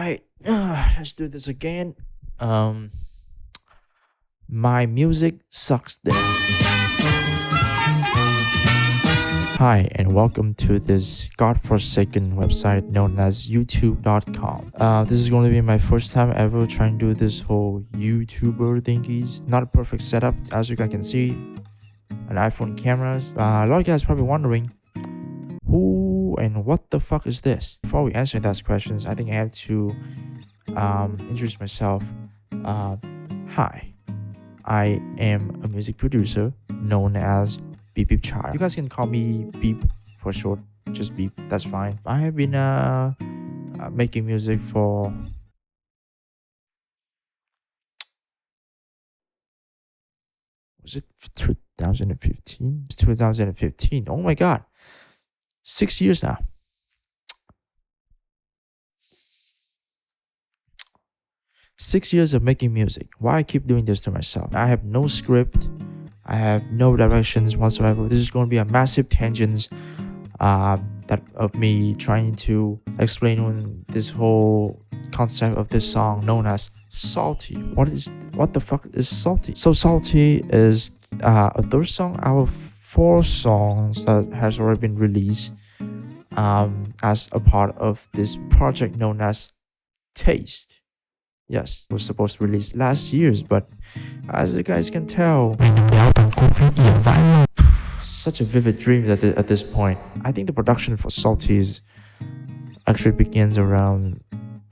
Alright, let's do this again. My music sucks then. Hi, and welcome to this godforsaken website known as youtube.com. This is going to be my first time ever trying to do this whole YouTuber thingies. Not a perfect setup, as you guys can see. An iPhone cameras. A lot of you guys probably wondering, who and what the fuck is this? Before we answer those questions, I think I have to introduce myself. Hi, I am a music producer known as BeepBeepChild. You guys can call me Beep for short, just Beep, that's fine. I have been making music for was it 2015? It's 2015. Oh my god. 6 years now. 6 years of making music. Why I keep doing this to myself? I have no script. I have no directions whatsoever. This is going to be a massive tangent that of me trying to explain on this whole concept of this song known as Salty. What the fuck is Salty? So Salty is a third song out of 4 songs that has already been released as a part of this project known as Taste. Yes, it was supposed to release last year's, but as you guys can tell, such a vivid dream at this point. I think the production for Salties actually begins around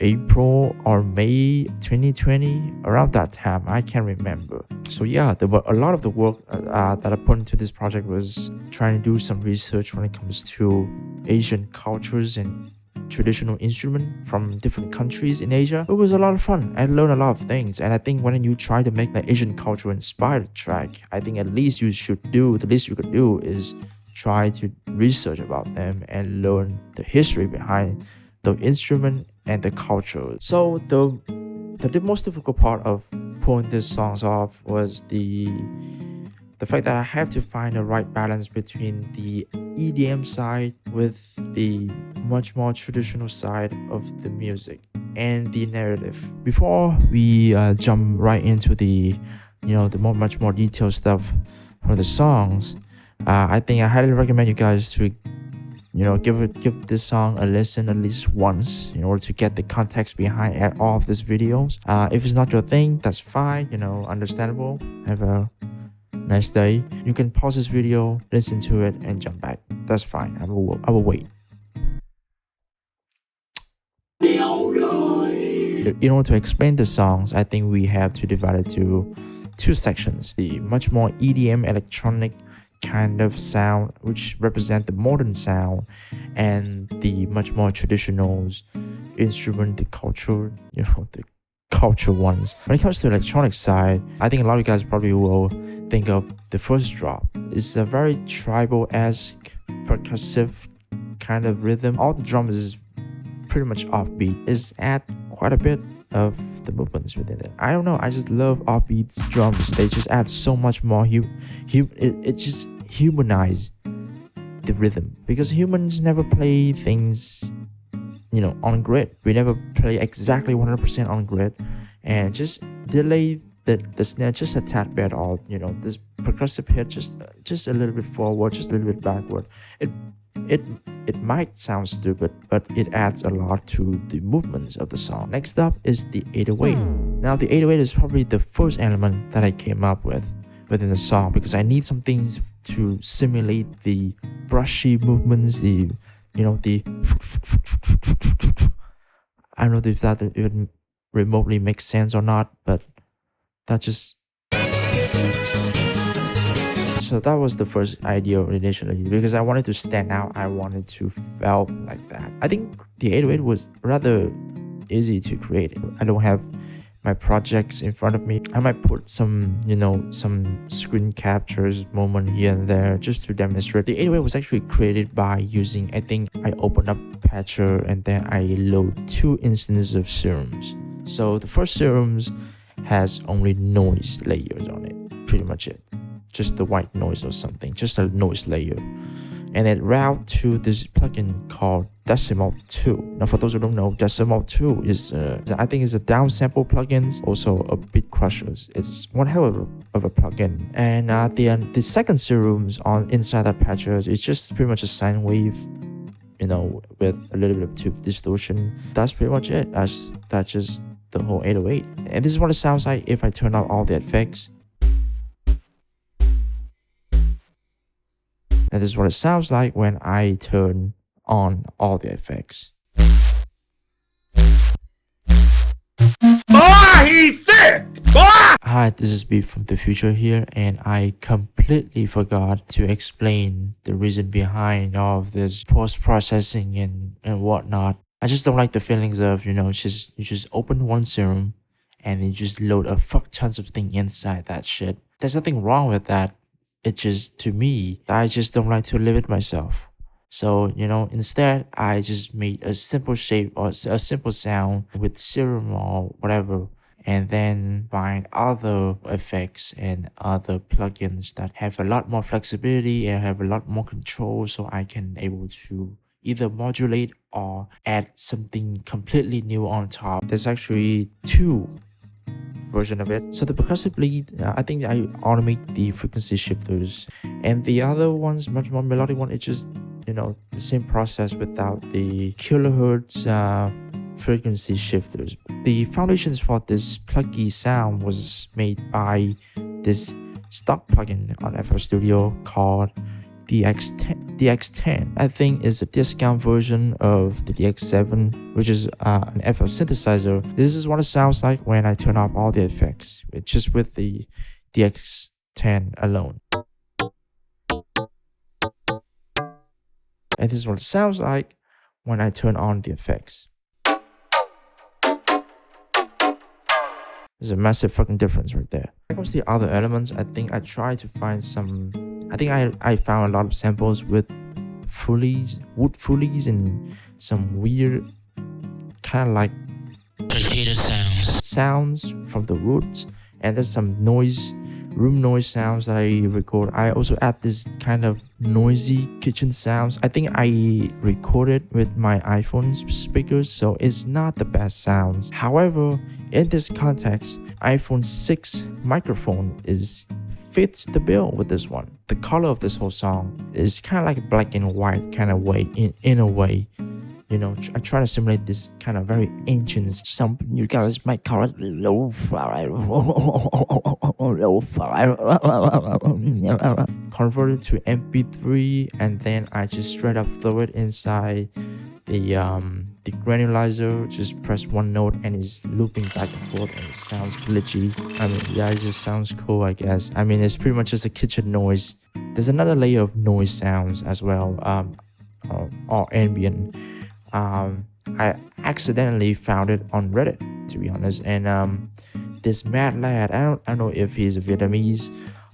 April or May 2020, around that time. I can't remember. So yeah, there were a lot of the work that I put into this project was trying to do some research when it comes to Asian cultures and traditional instrument from different countries in Asia. It was a lot of fun. I learned a lot of things, and I think when you try to make an Asian culture inspired track, I think the least you could do is try to research about them and learn the history behind the instrument and the culture. So the most difficult part of pulling these songs off was the fact that I have to find the right balance between the EDM side with the much more traditional side of the music and the narrative. Before we jump right into the much more detailed stuff for the songs, I think I highly recommend you guys to give this song a listen at least once in order to get the context behind all of these videos. If it's not your thing, that's fine, understandable. Have a nice day. You can pause this video, listen to it, and jump back. That's fine. I will wait. In order to explain the songs, I think we have to divide it to 2 sections. The much more EDM electronic kind of sound, which represent the modern sound, and the much more traditional instrument, the culture, the culture ones. When it comes to the electronic side, I think a lot of you guys probably will think of the first drop. It's a very tribal-esque, percussive kind of rhythm. All the drums is pretty much offbeat. It's add quite a bit of the movements within it. I don't know, I just love offbeat drums. They just add so much more it just humanize the rhythm, because humans never play things on grid. We never play exactly 100% on grid, and just delay the snare just a tad bit, or this percussive hit just a little bit forward, just a little bit backward. It might sound stupid, but it adds a lot to the movements of the song. Next up is the 808. Now the 808 is probably the first element that I came up with within the song, because I need some things to simulate the brushy movements, the I don't know if that even remotely makes sense or not, but that just... So that was the first idea initially, because I wanted to stand out. I wanted to feel like that. I think the 808 was rather easy to create. I don't have my projects in front of me. I might put some screen captures moment here and there just to demonstrate. The 808 was actually created by using, I think I opened up Patcher and then I load 2 instances of serums. So the first serums has only noise layers on it, pretty much it. Just the white noise or something, just a noise layer. and it route to this plugin called Decimal 2. Now, for those who don't know, Decimal 2 is, I think, is a downsample plugin, also a bit crushers. It's one hell of a plugin. And the second serums on inside that patches is just pretty much a sine wave, with a little bit of tube distortion. That's pretty much it. That's just the whole 808. And this is what it sounds like if I turn out all the effects. And this is what it sounds like when I turn on all the effects. He's sick! Hi, this is Beep from the future here, and I completely forgot to explain the reason behind all of this post-processing and whatnot. I just don't like the feelings of, you just open one serum and you just load a fuck tons of things inside that shit. There's nothing wrong with that. It's just, to me, I just don't like to limit myself. So, instead, I just made a simple shape or a simple sound with serum or whatever, and then find other effects and other plugins that have a lot more flexibility and have a lot more control, so I can able to either modulate or add something completely new on top. There's actually two version of it. So the percussive lead, I think I automate the frequency shifters, and the other one's much more melodic one. It's just the same process without the kilohertz frequency shifters. The foundations for this pluggy sound was made by this stock plugin on FL Studio called DX10. I think is a discount version of the DX7, which is an FL synthesizer. This is what it sounds like when I turn off all the effects, just with the DX10 alone. And this is what it sounds like when I turn on the effects. There's a massive fucking difference right there. When it comes to the other elements, I think I tried to find some... I found a lot of samples with Foleys, wood Foleys, and some weird kind of like potato sounds from the woods. And there's some room noise sounds that I record. I also add this kind of noisy kitchen sounds. I think I recorded with my iPhone's speakers, so it's not the best sounds. However, in this context, iPhone 6 microphone fits the bill with this one. The color of this whole song is kind of like black and white kind of way, in a way. I try to simulate this kind of very ancient, some you guys might call it lo-fi, converted to MP3, and then I just straight up throw it inside the granulizer. Just press one note and it's looping back and forth, and it sounds glitchy. It just sounds cool, I guess. It's pretty much just a kitchen noise. There's another layer of noise sounds as well, or ambient. I accidentally found it on Reddit, to be honest, and this mad lad, I don't know if he's Vietnamese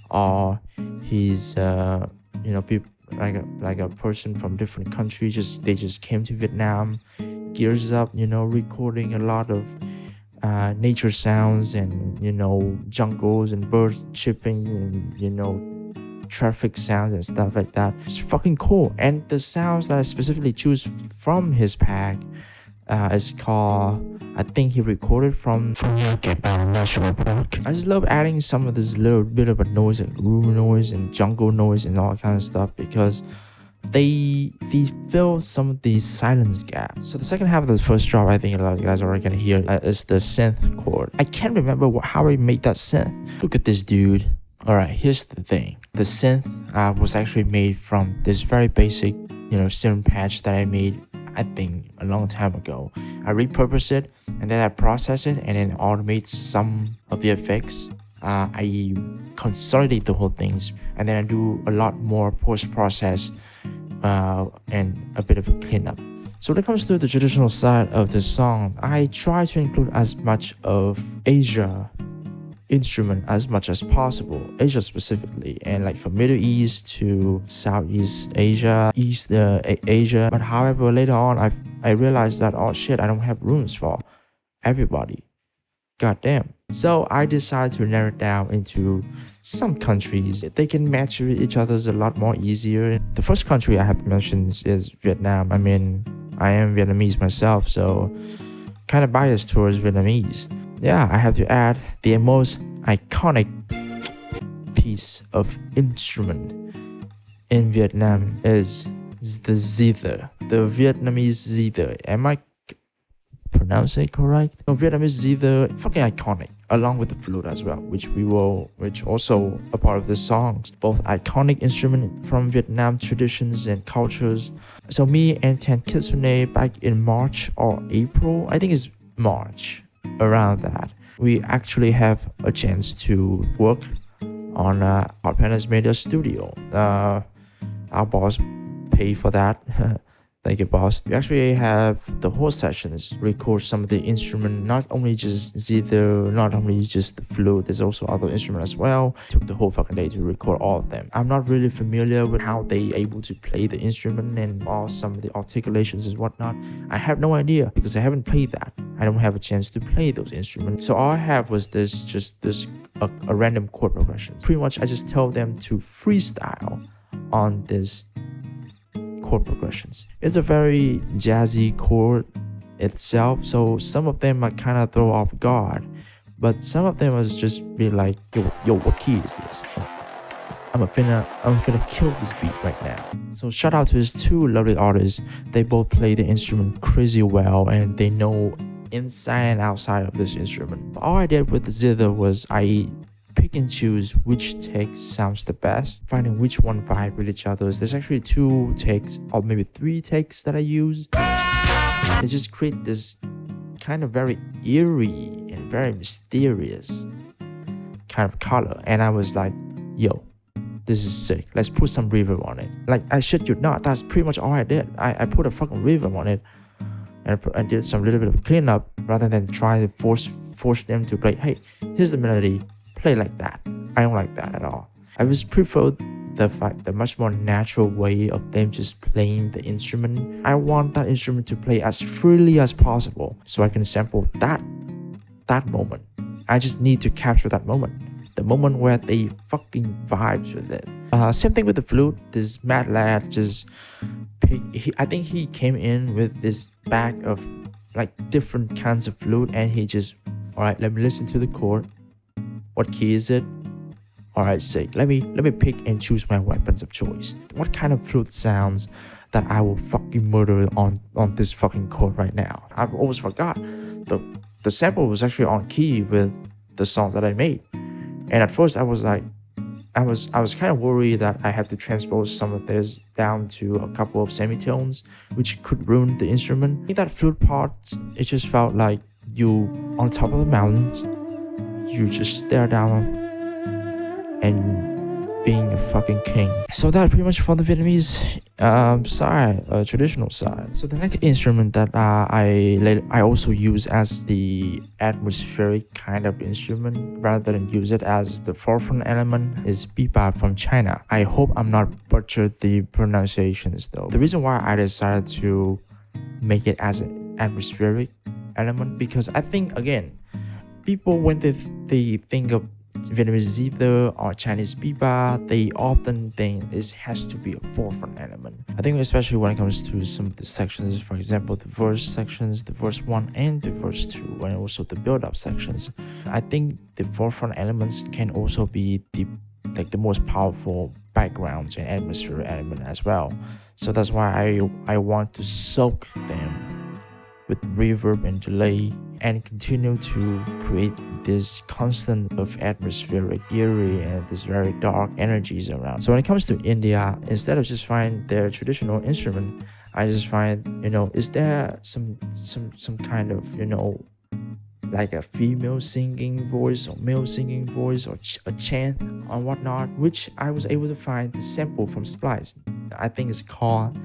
or he's people like a person from different countries. They just came to Vietnam, gears up, recording a lot of nature sounds and jungles and birds chirping and traffic sounds and stuff like that. It's fucking cool. And the sounds that I specifically choose from his pack is called, I think he recorded from National Park. I just love adding some of this little bit of a noise, like room noise and jungle noise and all that kind of stuff, because they fill some of the silence gaps. So the second half of the first drop, I think a lot of you guys are already gonna hear, is the synth chord. I can't remember how I made that synth. Look at this dude. Alright, here's the thing. The synth was actually made from this very basic, serum patch that I made, I think, a long time ago. I repurpose it, and then I process it, and then automate some of the effects. I consolidate the whole things, and then I do a lot more post-process and a bit of a cleanup. So when it comes to the traditional side of the song, I try to include as much of Asia instrument as much as possible, Asia specifically, and like from Middle East to Southeast Asia, East Asia. But however, later on, I realized that, oh shit, I don't have rooms for everybody, goddamn. So I decided to narrow it down into some countries. They can match with each other's a lot more easier. The first country I have to mention is Vietnam. I mean, I am Vietnamese myself, so kind of biased towards Vietnamese. Yeah, I have to add the most iconic piece of instrument in Vietnam is the zither, the Vietnamese zither. Am I pronouncing it correct? No, Vietnamese zither, fucking iconic, along with the flute as well, which also a part of the songs. Both iconic instrument from Vietnam traditions and cultures. So me and Tan Kitsune back in March or April, I think it's March, around that, we actually have a chance to work on Panda's media studio. Our boss paid for that. Thank you, boss. We actually have the whole sessions record some of the instrument, not only just zither, not only just the flute, there's also other instruments as well. Took the whole fucking day to record all of them. I'm not really familiar with how they able to play the instrument and all some of the articulations and whatnot. I have no idea because I haven't played that. I don't have a chance to play those instruments. So all I have was a random chord progression. Pretty much I just tell them to freestyle on this chord progressions. It's a very jazzy chord itself, so some of them might kind of throw off guard, but some of them was just be like, yo, what key is this? I'm finna kill this beat right now. So shout out to these two lovely artists. They both play the instrument crazy well and they know inside and outside of this instrument. All I did with the zither was I pick and choose which take sounds the best, finding which one vibe with each other. There's actually 2 takes or maybe 3 takes that I use. They just create this kind of very eerie and very mysterious kind of color. And I was like, yo, this is sick. Let's put some reverb on it. Like, I shit you not, that's pretty much all I did. I put a fucking reverb on it and I did some little bit of cleanup rather than trying to force them to play, hey, here's the melody, play like that. I don't like that at all. I just prefer the much more natural way of them just playing the instrument. I want that instrument to play as freely as possible so I can sample that moment. I just need to capture that moment. The moment where they fucking vibes with it. Same thing with the flute. This mad lad just I think he came in with this bag of like different kinds of flute and he just, alright, let me listen to the chord. What key is it? Alright, sick. Let me pick and choose my weapons of choice. What kind of flute sounds that I will fucking murder on this fucking chord right now? I've always forgot. The sample was actually on key with the songs that I made. And at first I was like, I was kind of worried that I had to transpose some of this down to a couple of semitones, which could ruin the instrument. In that flute part, it just felt like you on top of the mountains, you just stare down and being a fucking king. So that pretty much for the Vietnamese side, traditional side. So the next instrument that I also use as the atmospheric kind of instrument rather than use it as the forefront element is BeepBeepChild from China. I hope I'm not butchered the pronunciations though. The reason why I decided to make it as an atmospheric element because I think again, people when they think of Vietnamese zither or Chinese BeepBeepChild, they often think this has to be a forefront element. I think especially when it comes to some of the sections, for example, the verse sections, the verse 1 and the verse 2, and also the build-up sections. I think the forefront elements can also be the most powerful background and atmosphere element as well. So that's why I want to soak them with reverb and delay and continue to create this constant of atmospheric eerie and this very dark energies around. So when it comes to India, instead of just find their traditional instrument, I just find, is there some kind of, like a female singing voice or male singing voice or a chant or whatnot, which I was able to find the sample from Splice. I think it's called,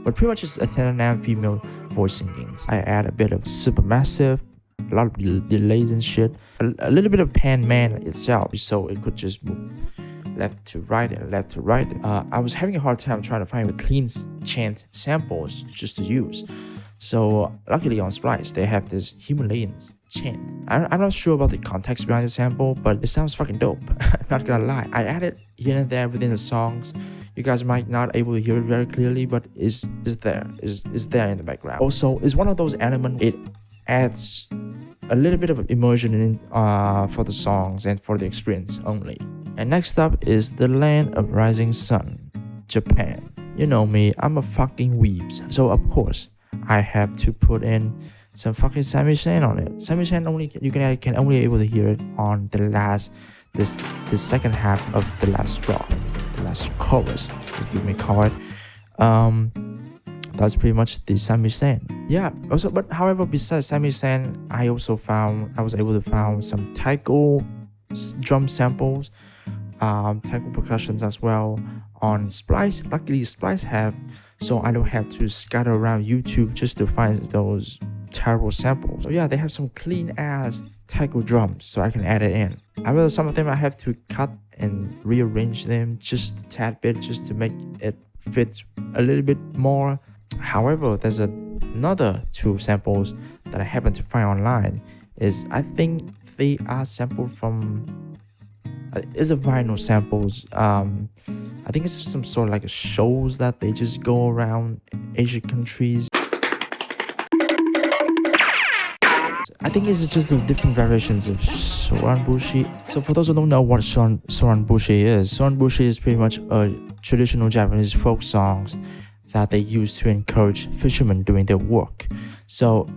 but pretty much it's a tenor female voice singing. I add a bit of supermassive, a lot of delays and shit, a little bit of pan man itself, so it could just move left to right and left to right. I was having a hard time trying to find a clean chant samples just to use. So luckily on Splice, they have this Himalayan chant. I'm not sure about the context behind the sample, but it sounds fucking dope. I'm not gonna lie. I added here and there within the songs. You guys might not able to hear it very clearly, but it's there. It's there in the background. Also, it's one of those elements, it adds a little bit of immersion in for the songs and for the experience only. And next up is the Land of Rising Sun, Japan. You know me, I'm a fucking weebs, so of course I have to put in some fucking samisen on it. Samisen only you can only able to hear it on the second half of the last drop, the last chorus, if you may call it. That's pretty much the samisen. Yeah. Also, but however, besides samisen, I was able to find some taiko drum samples, taiko percussions as well on Splice. Luckily, Splice have, so I don't have to scatter around YouTube just to find those terrible samples. So yeah, they have some clean ass taiko drums, so I can add it in. However, some of them I have to cut and rearrange them just a tad bit, just to make it fit a little bit more. However, there's another two samples that I happen to find online. I think they are sampled from it's a vinyl samples. I think it's some sort of like a shows that they just go around Asian countries. I think it's just different variations of soranbushi. So for those who don't know what soranbushi is pretty much a traditional Japanese folk songs that they use to encourage fishermen doing their work. So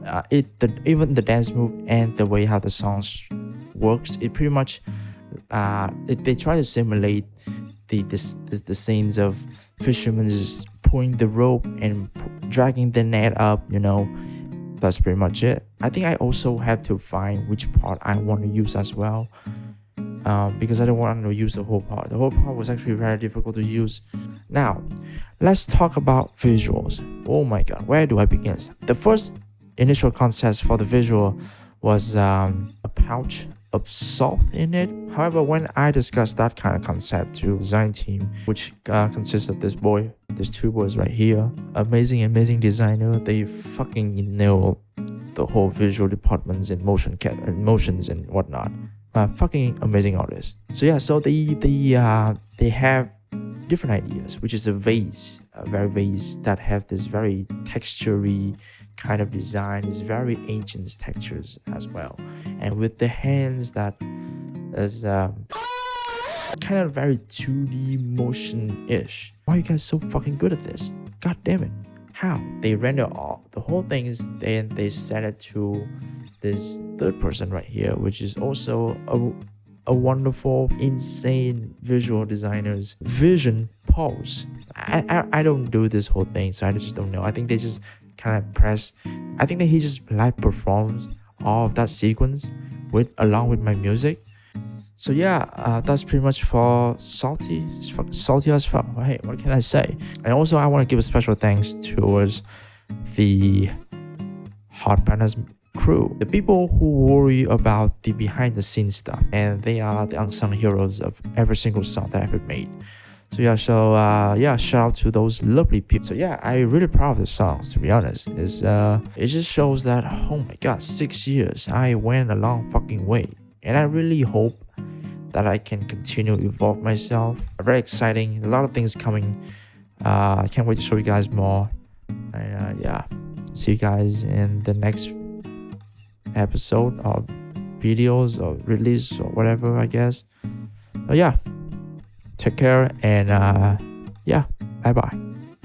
even the dance move and the way how the songs works, it pretty much they try to simulate the scenes of fishermen just pulling the rope and dragging the net up. That's pretty much it. I think I also have to find which part I want to use as well, because I don't want to use the whole part. The whole part was actually very difficult to use. Now, let's talk about visuals. Oh my god, where do I begin? The first initial concept for the visual was a pouch of salt in it. However, when I discussed that kind of concept to the design team, which consists of these two boys right here, amazing designer, they fucking nailed the whole visual departments and motions and whatnot. Fucking amazing artists. So yeah, so they have different ideas, which is a very vase that have this very textury kind of design. It's very ancient textures as well, and with the hands that is kind of very 2D motion-ish. Why are you guys so fucking good at this? God damn it. How? They render all the whole thing is then they set it to this third person right here, which is also a wonderful, insane visual designer's vision pose. I don't do this whole thing, so I just don't know. I think they just kind of press. I think that he just live performs all of that sequence along with my music. So yeah, that's pretty much for Salty. It's fucking salty as fuck. Hey, what can I say? And also, I want to give a special thanks towards the Hot Panda's crew, the people who worry about the behind the scenes stuff, and they are the unsung heroes of every single song that I've ever made. So yeah, shout out to those lovely people. So yeah, I'm really proud of the songs, to be honest. It just shows that, oh my god, 6 years, I went a long fucking way. And I really hope that I can continue to evolve myself. Very exciting, a lot of things coming. I can't wait to show you guys more. And yeah, see you guys in the next episode or videos or release or whatever, I guess. Yeah, take care and yeah, bye bye.